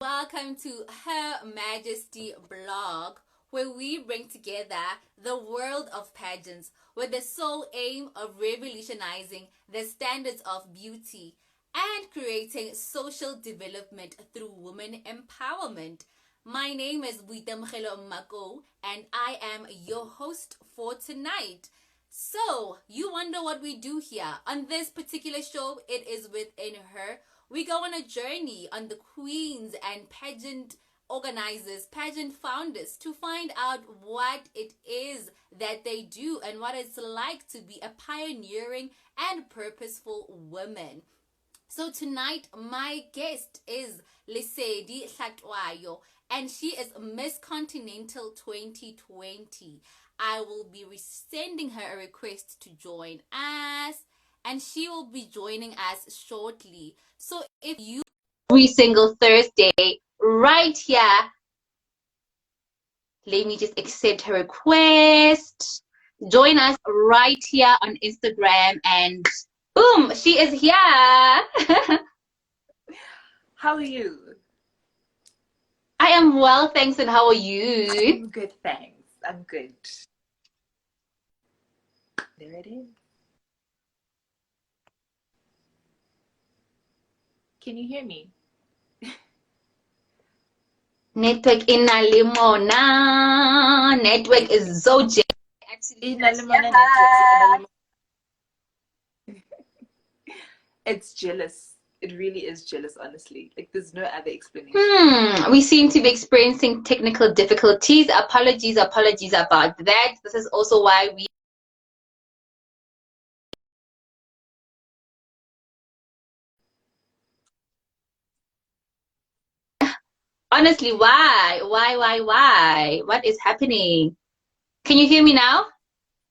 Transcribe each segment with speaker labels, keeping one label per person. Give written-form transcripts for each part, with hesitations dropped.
Speaker 1: welcome to Her Majesty blog, where we bring together the world of pageants with the sole aim of revolutionizing the standards of beauty and creating social development through women empowerment. My name is Buitamkhelo Mako, and I am your host for tonight. So, you wonder what we do here. On this particular show, it is Within Her. We go on a journey on the queens and pageant organizers, pageant founders, to find out what it is that they do and what it's like to be a pioneering and purposeful woman. So tonight, my guest is Lesedi Hlatwayo, and she is Miss Continental 2020. I will be sending her a request to join us, and she will be joining us shortly. So if you every single Thursday right here, let me just accept her request. Join us right here on Instagram, and boom, she is here.
Speaker 2: How are you?
Speaker 1: I am well, thanks, and how are you?
Speaker 2: I'm good, thanks. I'm good. There it is. Can you hear me?
Speaker 1: Network in Limona. Network is so
Speaker 2: In Limona network. It's jealous. It really is jealous, honestly. Like, there's no other explanation.
Speaker 1: We seem to be experiencing technical difficulties. Apologies about that. This is also why we honestly, why? What is happening? Can you hear me now?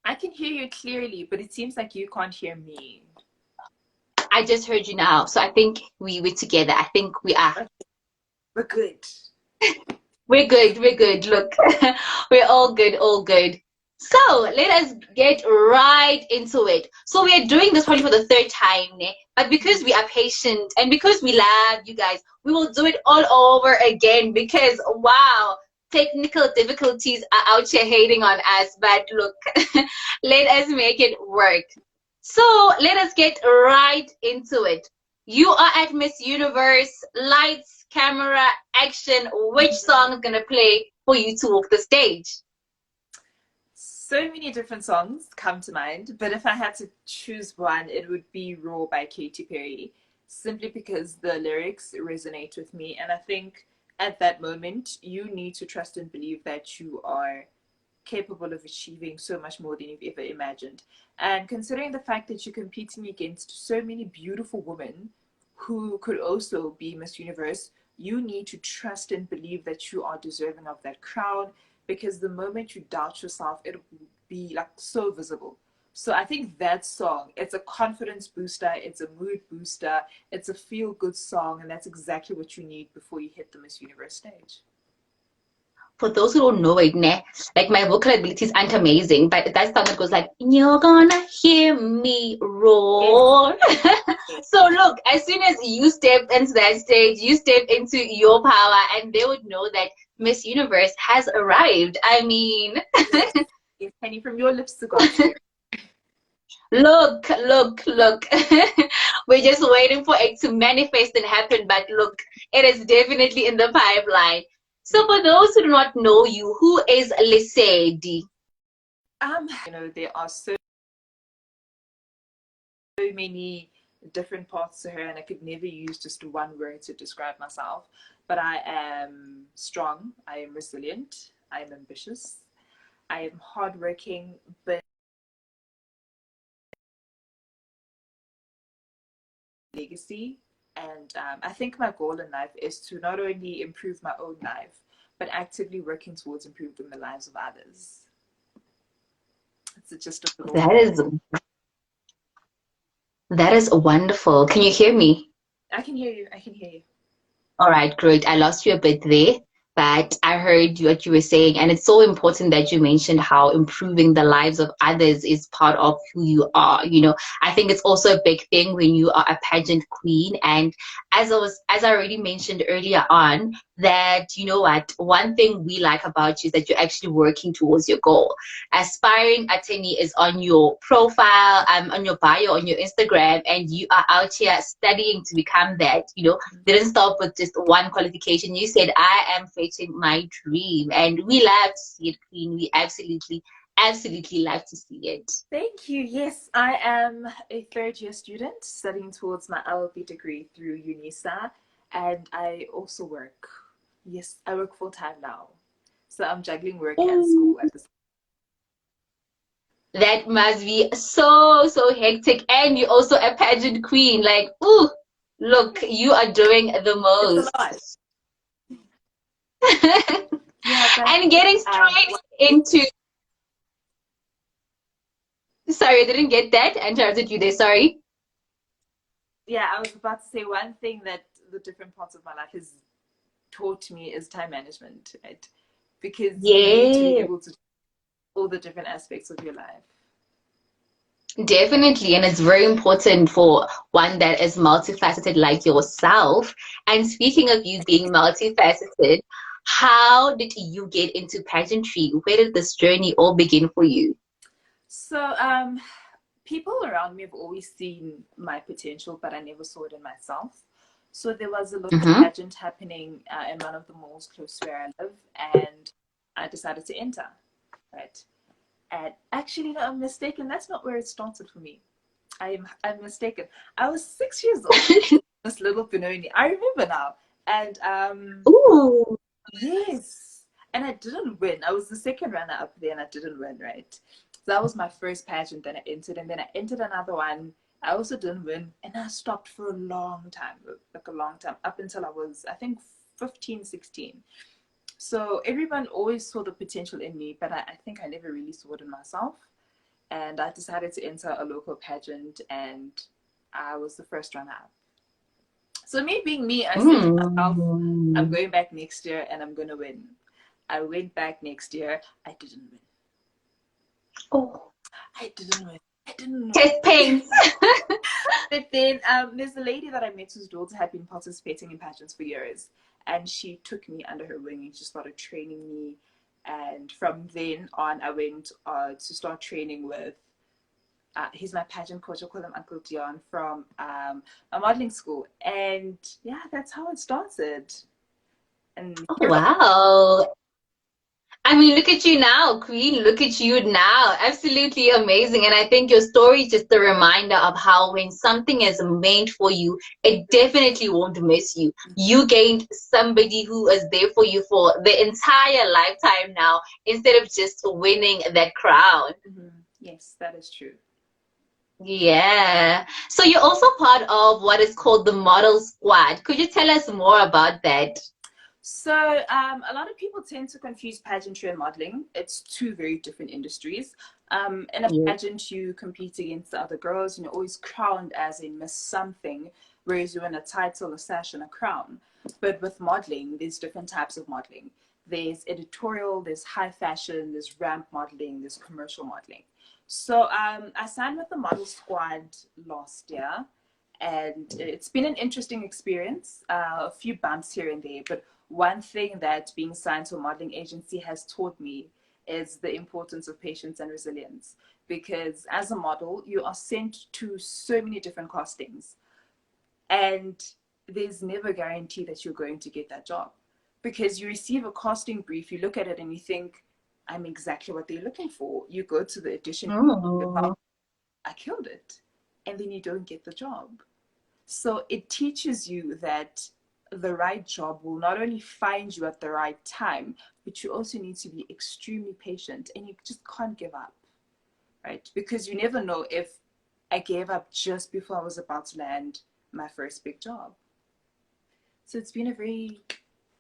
Speaker 2: I can hear you clearly, but it seems like you can't hear me.
Speaker 1: I just heard you now, so I think we're together. I think we are.
Speaker 2: We're good.
Speaker 1: We're good. Look, we're all good. So let us get right into it. So we are doing this probably for the third time, but because we are patient and because we love you guys, we will do it all over again because wow, technical difficulties are out here hating on us. But look, let us make it work. So let us get right into it. You are at Miss Universe. Lights, camera, action. Which song is gonna play for you to walk the stage?
Speaker 2: So many different songs come to mind, but if I had to choose one, it would be Raw by Katy Perry, simply because the lyrics resonate with me. And I think at that moment, you need to trust and believe that you are capable of achieving so much more than you've ever imagined. And considering the fact that you're competing against so many beautiful women who could also be Miss Universe, you need to trust and believe that you are deserving of that crown, because the moment you doubt yourself, it will be like so visible. So I think that song, it's a confidence booster, it's a mood booster, it's a feel-good song, and that's exactly what you need before you hit the Miss Universe stage.
Speaker 1: For those who don't know it, like my vocal abilities aren't amazing, but that song that goes like, you're gonna hear me roar. So look, as soon as you step into that stage, you step into your power, and they would know that Miss Universe has arrived. I mean,
Speaker 2: Yes, Penny, from your lips to God's ear.
Speaker 1: look. We're just waiting for it to manifest and happen, but look, it is definitely in the pipeline. So for those who do not know you, who is Lesedi?
Speaker 2: There are so many different parts to her, and I could never use just one word to describe myself. But I am strong, I am resilient, I am ambitious, I am hardworking, but legacy. And I think my goal in life is to not only improve my own life, but actively working towards improving the lives of others. It's just a
Speaker 1: That is wonderful. Can you hear me?
Speaker 2: I can hear you.
Speaker 1: All right, great. I lost you a bit there. But I heard what you were saying, and it's so important that you mentioned how improving the lives of others is part of who you are. I think it's also a big thing when you are a pageant queen. And as I already mentioned earlier on, that you know what, one thing we like about you is that you're actually working towards your goal. Aspiring attorney is on your profile, on your bio, on your Instagram, and you are out here studying to become that. Didn't stop with just one qualification. You said, I am fetching my dream. And we love to see it, Queen. We absolutely, absolutely love to see it.
Speaker 2: Thank you. Yes, I am a third-year student studying towards my LLB degree through UNISA, and I also work. Yes, I work full-time now. So I'm juggling work and school at the same
Speaker 1: time. That must be so, so hectic. And you're also a pageant queen. Like, ooh, look, you are doing the most.
Speaker 2: It's a lot.
Speaker 1: And getting straight into... Sorry, I didn't get that. I interrupted you there. Sorry.
Speaker 2: Yeah, I was about to say one thing that the different parts of my life has taught me is time management, right? Because you need to be able to do all the different aspects of your life.
Speaker 1: Definitely, and it's very important for one that is multifaceted like yourself. And speaking of you being multifaceted, how did you get into pageantry? Where did this journey all begin for you?
Speaker 2: So, people around me have always seen my potential, but I never saw it in myself. So there was a local pageant happening in one of the malls close to where I live, and I decided to enter, right? And actually, no, I'm mistaken. That's not where it started for me. I'm mistaken. I was 6 years old. This little Benoni. I remember now. And
Speaker 1: ooh,
Speaker 2: yes. And I didn't win. I was the second runner up there, and I didn't win, right? So that was my first pageant that I entered, and then I entered another one. I also didn't win, and I stopped for a long time, like a long time, up until I was, I think, 15, 16. So everyone always saw the potential in me, but I think I never really saw it in myself. And I decided to enter a local pageant, and I was the first runner up. So me being me, I said to myself, I'm going back next year and I'm going to win. I went back next year. I didn't win.
Speaker 1: Oh,
Speaker 2: I didn't win.
Speaker 1: Test pains.
Speaker 2: But then there's a lady that I met whose daughter had been participating in pageants for years, and she took me under her wing and she started training me. And from then on, I went to start training with, he's my pageant coach, I call him Uncle Dion, from a modeling school. And yeah, that's how it started. And
Speaker 1: oh, wow. I mean, look at you now, Queen. Look at you now. Absolutely amazing. And I think your story is just a reminder of how when something is meant for you, it definitely won't miss you. You gained somebody who is there for you for the entire lifetime now, instead of just winning that crown.
Speaker 2: Yes, that is true.
Speaker 1: Yeah. So you're also part of what is called the Model Squad. Could you tell us more about that?
Speaker 2: So a lot of people tend to confuse pageantry and modeling. It's two very different industries. In a pageant, you compete against the other girls, and you're always crowned as a Miss Something, whereas you win a title, a sash, and a crown. But with modeling, there's different types of modeling. There's editorial, there's high fashion, there's ramp modeling, there's commercial modeling. So I signed with the Model Squad last year, and it's been an interesting experience. A few bumps here and there, but one thing that being signed to a modeling agency has taught me is the importance of patience and resilience. Because as a model, you are sent to so many different castings, and there's never a guarantee that you're going to get that job. Because you receive a casting brief, you look at it and you think, I'm exactly what they're looking for. You go to the audition, I killed it. And then you don't get the job. So it teaches you that the right job will not only find you at the right time, but you also need to be extremely patient, and you just can't give up, right? Because you never know if I gave up just before I was about to land my first big job. So it's been a very,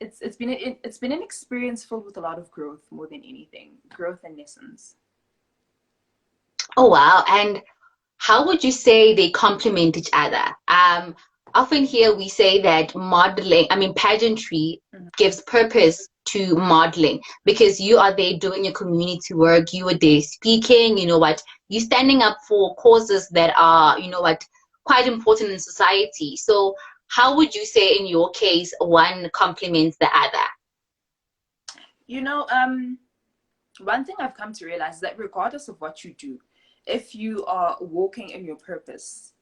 Speaker 2: it's been an experience filled with a lot of growth, more than anything, growth and lessons.
Speaker 1: Oh, wow. And how would you say they complement each other? Often here we say that pageantry gives purpose to modeling? Because you are there doing your community work, you are there speaking, you know what, you're standing up for causes that are, you know what, quite important in society. So how would you say in your case one complements the other?
Speaker 2: You know, one thing I've come to realize is that regardless of what you do, if you are walking in your purpose,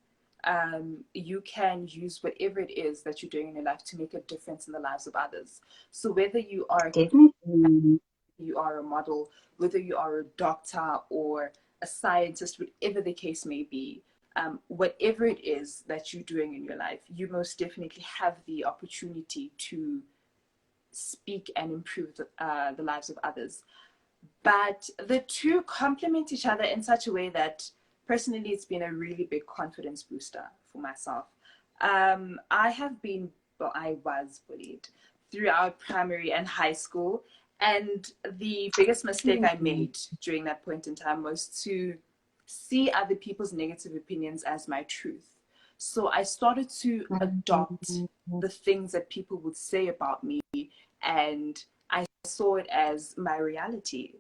Speaker 2: you can use whatever it is that you're doing in your life to make a difference in the lives of others. So whether you are
Speaker 1: Definitely.
Speaker 2: you are a model, whether you are a doctor or a scientist, whatever the case may be, whatever it is that you're doing in your life, you most definitely have the opportunity to speak and improve the lives of others. But the two complement each other in such a way that personally it's been a really big confidence booster for myself. I have been, well, I was bullied throughout primary and high school. And the biggest mistake I made during that point in time was to see other people's negative opinions as my truth. So I started to adopt the things that people would say about me, and I saw it as my reality.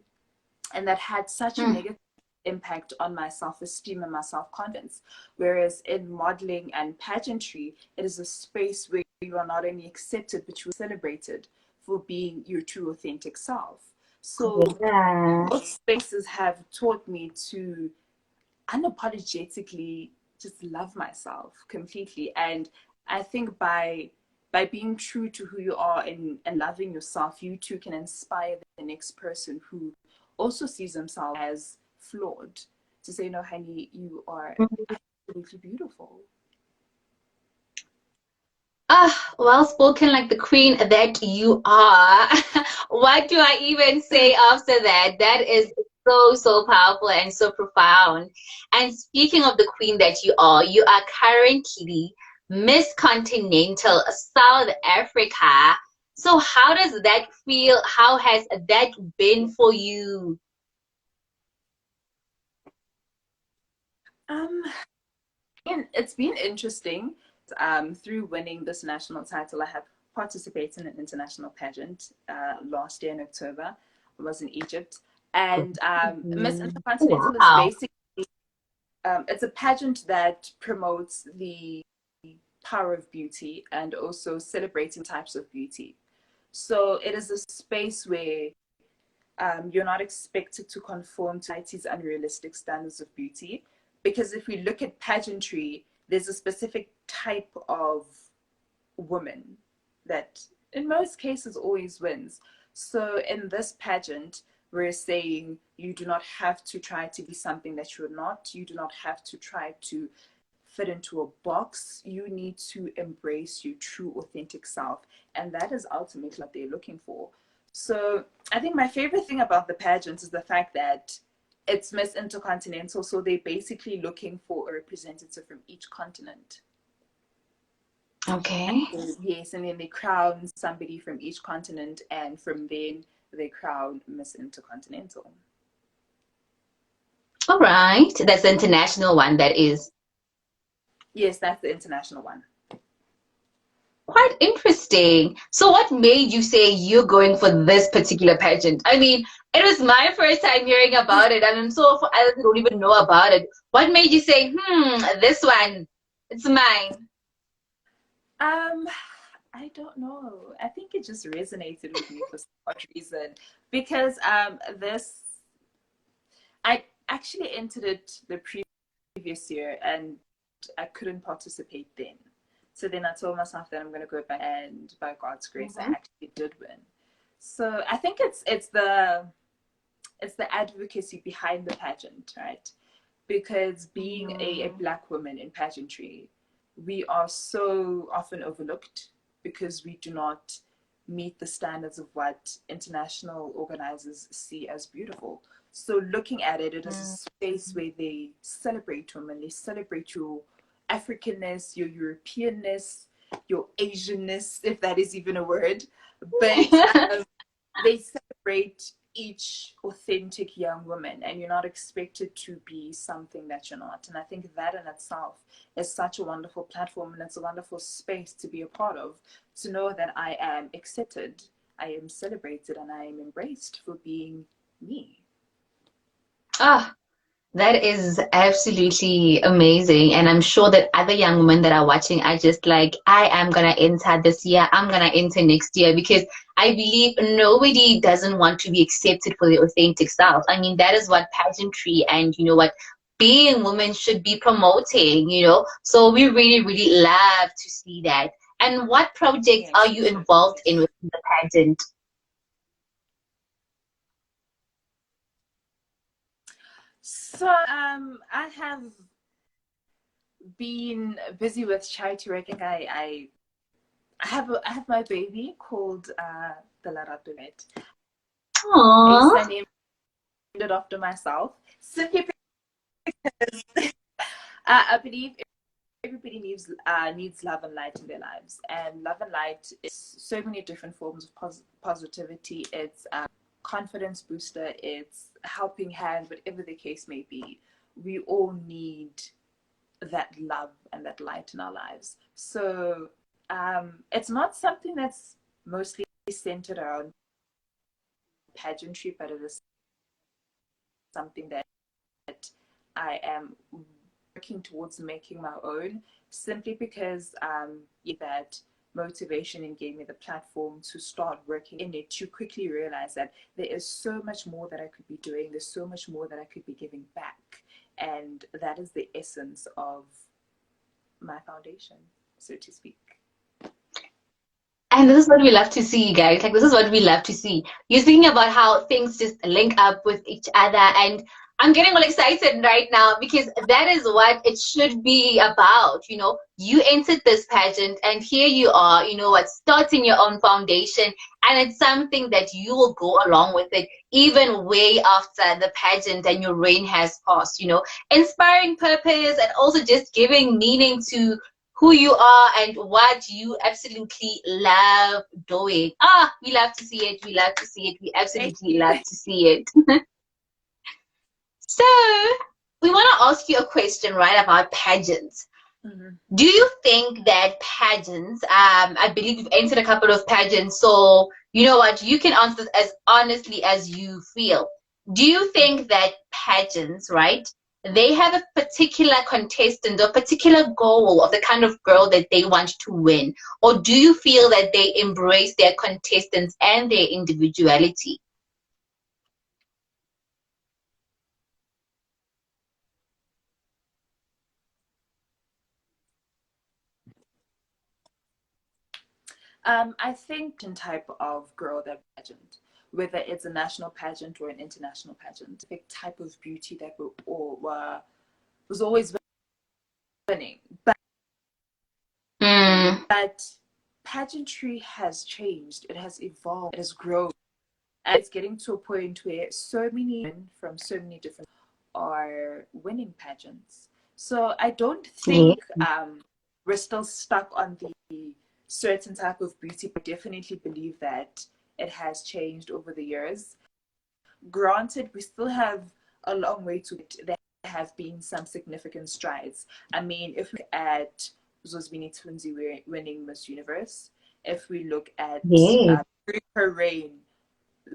Speaker 2: And that had such a negative impact on my self-esteem and my self-confidence. Whereas in modeling and pageantry, it is a space where you are not only accepted, but you are celebrated for being your true, authentic self. So
Speaker 1: Yeah.
Speaker 2: both spaces have taught me to unapologetically just love myself completely. And I think by being true to who you are and loving yourself, you too can inspire the next person who also sees themselves as flawed to say, no, honey, you are absolutely beautiful.
Speaker 1: Ah, well spoken, like the queen that you are. What do I even say after that? That is so, so powerful and so profound. And speaking of the queen that you are currently Miss Continental South Africa. So how does that feel? How has that been for you?
Speaker 2: Um, and it's been interesting. Through winning this national title, I have participated in an international pageant last year in October. I was in Egypt. And Miss Intercontinental is
Speaker 1: Wow.
Speaker 2: basically, it's a pageant that promotes the power of beauty and also celebrating types of beauty. So it is a space where you're not expected to conform to society's unrealistic standards of beauty. Because if we look at pageantry, there's a specific type of woman that in most cases always wins. So in this pageant, we're saying you do not have to try to be something that you're not. You do not have to try to fit into a box. You need to embrace your true authentic self. And that is ultimately what they're looking for. So I think my favorite thing about the pageant is the fact that it's Miss Intercontinental. So they're basically looking for a representative from each continent.
Speaker 1: Okay.
Speaker 2: Yes, and then they crown somebody from each continent, and from then they crown Miss Intercontinental.
Speaker 1: All right. That's the international one, that is.
Speaker 2: Yes, that's the international one.
Speaker 1: Quite interesting. So, what made you say you're going for this particular pageant? I mean, it was my first time hearing about it, and I'm so for others who don't even know about it. What made you say, this one, it's mine?
Speaker 2: Um, I don't know. I think it just resonated with me for some odd reason because this I actually entered it the previous year and I couldn't participate then. So then I told myself that I'm going to go back, and by God's grace, I
Speaker 1: Mhm.
Speaker 2: actually did win. So I think it's the advocacy behind the pageant, right? Because being a black woman in pageantry, we are so often overlooked because we do not meet the standards of what international organizers see as beautiful. So looking at it, it is a space where they celebrate women, they celebrate your Africanness, your Europeanness, your Asianness, if that is even a word. But they celebrate each authentic young woman, and you're not expected to be something that you're not. And I think that in itself is such a wonderful platform, and it's a wonderful space to be a part of, to know that I am accepted I am celebrated and I am embraced for being me.
Speaker 1: Ah, that is absolutely amazing. And I'm sure that other young women that are watching are just like, I am gonna enter this year, I'm gonna enter next year, because I believe nobody doesn't want to be accepted for their authentic self. I mean, that is what pageantry and what being women should be promoting. So we really, really love to see that. And what projects are
Speaker 2: Yes, we
Speaker 1: you
Speaker 2: should.
Speaker 1: involved
Speaker 2: Yes.
Speaker 1: in with the pageant?
Speaker 2: So I have been busy with charity work. I have my baby called the Laradulet.
Speaker 1: Aww.
Speaker 2: I named it after myself simply because I believe everybody needs love and light in their lives, and love and light is so many different forms of positivity. It's confidence booster. It's a helping hand, whatever the case may be. We all need that love and that light in our lives. So it's not something that's mostly centered around pageantry, but it is something that I am working towards making my own, simply because that motivation and gave me the platform to start working in it, to quickly realize that there is so much more that I could be doing, there's so much more that I could be giving back. And that is the essence of my foundation, so to speak.
Speaker 1: And this is what we love to see, guys. Like, this is what we love to see. You're thinking about how things just link up with each other. And I'm getting all excited right now because that is what it should be about. You entered this pageant and here you are, starting your own foundation. And it's something that you will go along with it even way after the pageant and your reign has passed. Inspiring purpose and also just giving meaning to who you are and what you absolutely love doing. We love to see it. We love to see it. We
Speaker 2: Thank
Speaker 1: absolutely
Speaker 2: you.
Speaker 1: love to see it. So, we want to ask you a question, right, about pageants.
Speaker 2: Mm-hmm.
Speaker 1: Do you think that pageants, I believe you've entered a couple of pageants, so you know what, you can answer this as honestly as you feel. Do you think that pageants, right, they have a particular contestant or particular goal of the kind of girl that they want to win? Or do you feel that they embrace their contestants and their individuality?
Speaker 2: I think type of girl that pageant, whether it's a national pageant or an international pageant, big type of beauty that was always winning.
Speaker 1: Mm,
Speaker 2: But pageantry has changed. It has evolved. It has grown. And it's getting to a point where so many women from so many different are winning pageants. So I don't
Speaker 1: yeah.
Speaker 2: think we're still stuck on the certain type of beauty, but definitely believe that it has changed over the years. Granted, we still have a long way to it. There have been some significant strides. I mean, if we look at Zosbini Twinzi winning Miss Universe, if we look at
Speaker 1: Yeah.
Speaker 2: during her reign,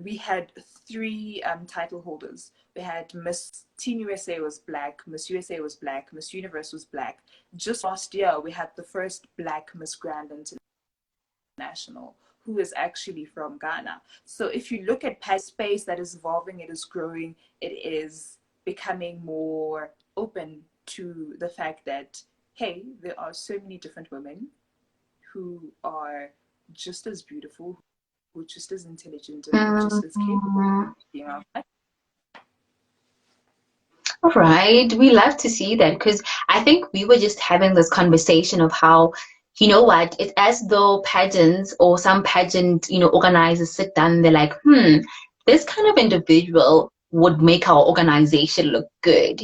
Speaker 2: we had three title holders. We had Miss Teen USA was black, Miss USA was black, Miss Universe was black. Just last year, we had the first black Miss Grand International, who is actually from Ghana. So if you look at space that is evolving, it is growing, it is becoming more open to the fact that, hey, there are so many different women who are just as beautiful, who are just as intelligent, and who are just as capable of
Speaker 1: Mm,
Speaker 2: being our life.
Speaker 1: all right. We love to see that because I think we were just having this conversation of how, you know what, it's as though pageants or some pageant, organizers sit down and they're like, this kind of individual would make our organization look good,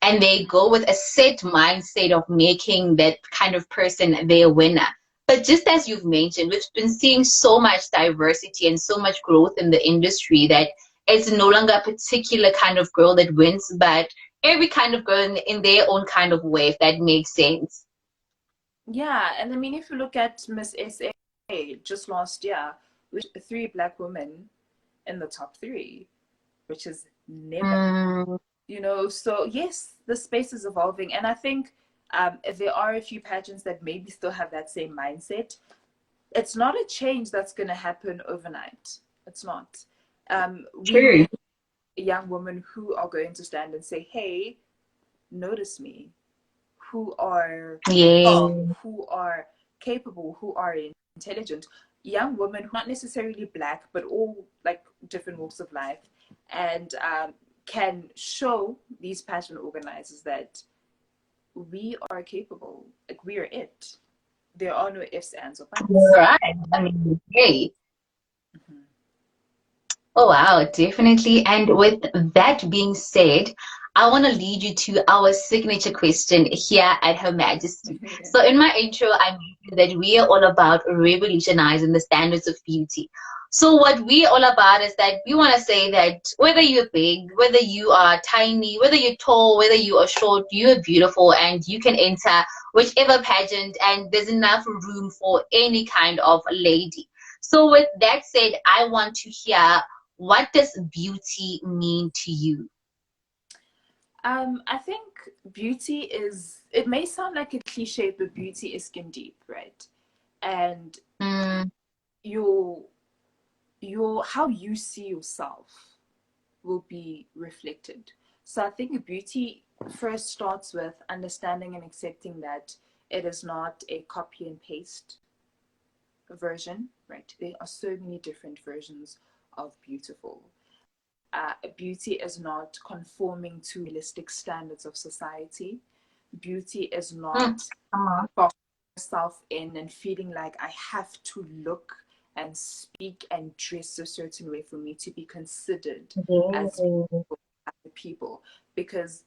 Speaker 1: and they go with a set mindset of making that kind of person their winner. But just as you've mentioned, we've been seeing so much diversity and so much growth in the industry that it's no longer a particular kind of girl that wins, but every kind of girl in their own kind of way, if that makes sense.
Speaker 2: Yeah, and I mean, if you look at Miss SA just last year, which 3 Black women in the top 3, which is never, so yes, the space is evolving. And I think there are a few pageants that maybe still have that same mindset. It's not a change that's going to happen overnight. It's not. We need young women who are going to stand and say, hey, notice me, who are strong, who are capable, who are intelligent. Young women who are not necessarily Black, but all like different walks of life, and can show these pageant organizers that we are capable. Like, we are it. There are no ifs, ands, or buts.
Speaker 1: Right. I mean, great. Oh, wow, definitely. And with that being said, I want to lead you to our signature question here at Her Majesty. So in my intro, I mentioned that we are all about revolutionizing the standards of beauty. So what we're all about is that we want to say that whether you're big, whether you are tiny, whether you're tall, whether you are short, you're beautiful and you can enter whichever pageant, and there's enough room for any kind of lady. So with that said, I want to hear, what does beauty mean to you?
Speaker 2: I think beauty is, it may sound like a cliche, but beauty is skin deep, right? And your how you see yourself will be reflected. So I think beauty first starts with understanding and accepting that it is not a copy and paste version, right? There are so many different versions of beautiful. Beauty is not conforming to realistic standards of society. Beauty is not boxing yourself in and feeling like I have to look and speak and dress a certain way for me to be considered as people. Because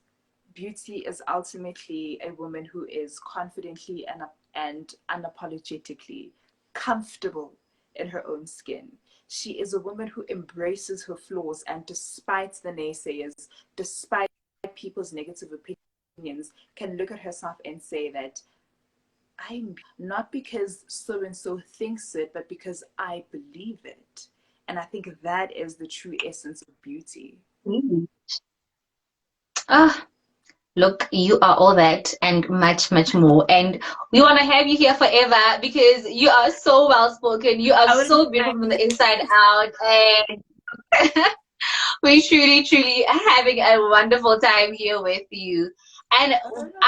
Speaker 2: beauty is ultimately a woman who is confidently and unapologetically comfortable in her own skin. She is a woman who embraces her flaws, and despite the naysayers, despite people's negative opinions, can look at herself and say that I'm not because so and so thinks it, but because I believe it. And I think that is the true essence of beauty.
Speaker 1: Look, you are all that and much, much more. And we want to have you here forever because you are so well spoken. You are so beautiful from the inside out. And we're truly, truly having a wonderful time here with you. And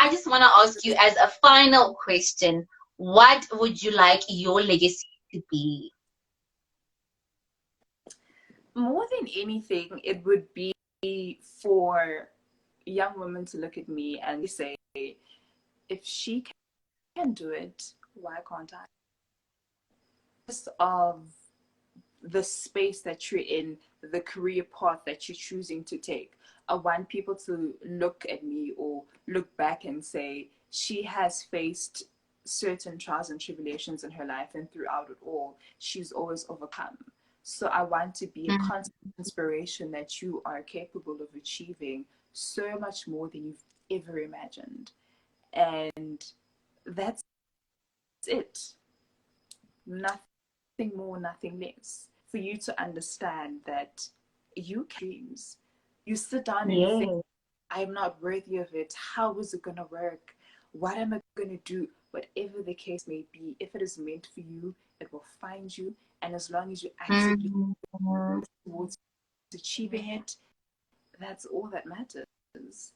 Speaker 1: I just want to ask you, as a final question, what would you like your legacy to be?
Speaker 2: More than anything, it would be for young women to look at me and say, if she can do it, why can't I? Just of the space that you're in, the career path that you're choosing to take. I want people to look at me or look back and say, she has faced certain trials and tribulations in her life, and throughout it all, she's always overcome. So I want to be a constant inspiration that you are capable of achieving so much more than you've ever imagined. And that's it. Nothing more, nothing less. For you to understand that you can dreams. You sit down and think, I'm not worthy of it. How is it going to work? What am I going to do? Whatever the case may be, if it is meant for you, it will find you. And as long as you actively work towards achieving it, that's all that matters.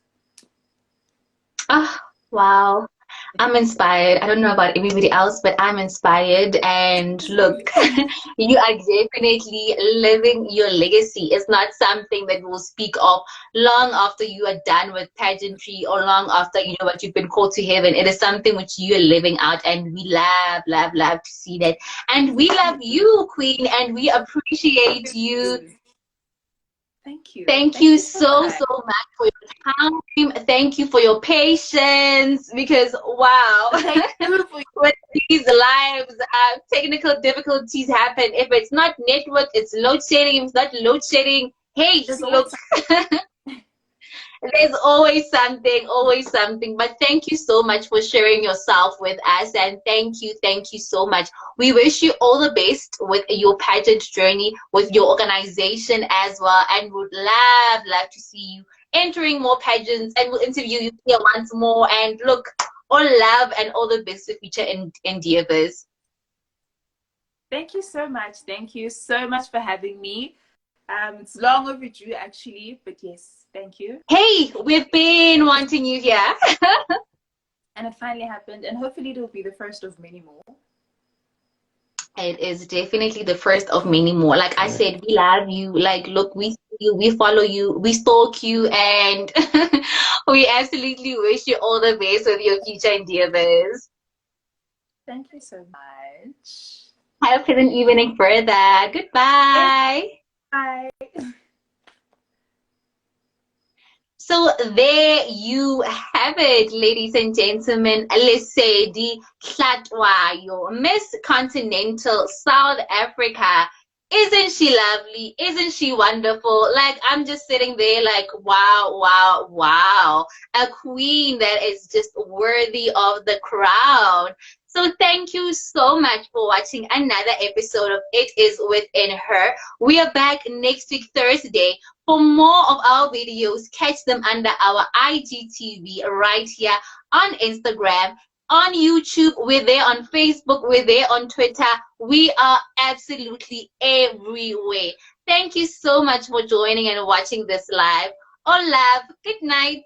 Speaker 1: Oh, wow. I'm inspired. I don't know about everybody else, but I'm inspired. And look, you are definitely living your legacy. It's not something that we'll speak of long after you are done with pageantry or long after, you know what, you've been called to heaven. It is something which you are living out, and we love, love, love to see that. And we love you, Queen, and we appreciate you.
Speaker 2: Thank you.
Speaker 1: Thank you so much for your time. Thank you for your patience, because wow, when these lives, technical difficulties happen. If it's not network, it's load shedding. If it's not load shedding, hey, just look. There's always something, always something. But thank you so much for sharing yourself with us. And thank you so much. We wish you all the best with your pageant journey, with your organization as well. And would love to see you entering more pageants. And we'll interview you here once more. And look, all love and all the best for future endeavors.
Speaker 2: Thank you so much. Thank you so much for having me. It's long overdue, actually, but yes, thank you.
Speaker 1: Hey, we've been wanting you here.
Speaker 2: And it finally happened, and hopefully it'll be the first of many more.
Speaker 1: It is definitely the first of many more. Like I said, we love you. Like, look, we see you, we follow you, we stalk you, and we absolutely wish you all the best with your future endeavors.
Speaker 2: Thank you so much.
Speaker 1: Have a pleasant evening further. Goodbye.
Speaker 2: Bye.
Speaker 1: So there you have it, ladies and gentlemen. Lesedi Hlatwayo, Miss Continental South Africa. Isn't she lovely? Isn't she wonderful? Like, I'm just sitting there like, wow, wow, wow. A queen that is just worthy of the crown. So thank you so much for watching another episode of It Is Within Her. We are back next week, Thursday. For more of our videos, catch them under our IGTV right here on Instagram, on YouTube, we're there on Facebook, we're there on Twitter. We are absolutely everywhere. Thank you so much for joining and watching this live. All love. Good night.